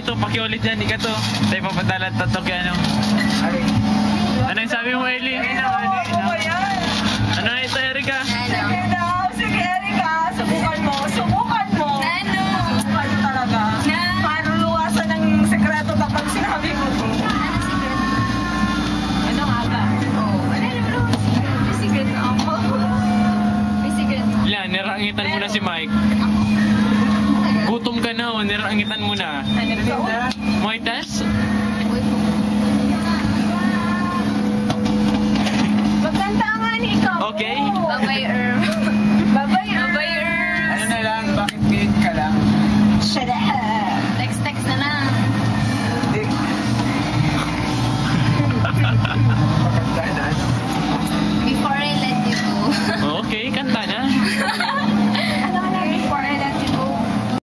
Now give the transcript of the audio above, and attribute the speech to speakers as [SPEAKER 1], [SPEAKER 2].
[SPEAKER 1] ito, pakiulit yan, ika to. Tayo papadalan tatok yan, ano. Ano yung sabi mo, Eli? Ano ito, Erika?
[SPEAKER 2] Sige, Erika, subukan mo. Subukan mo talaga. Paano luwasan ng sekreto kapag sinabi mo to? Ano nga ba?
[SPEAKER 3] Bisigan ako. Bisigan.
[SPEAKER 1] Yan, nirangitan mo na si Mike. Gutom ka na, nirangitan mo na.
[SPEAKER 2] Ano ba?
[SPEAKER 1] Moitas?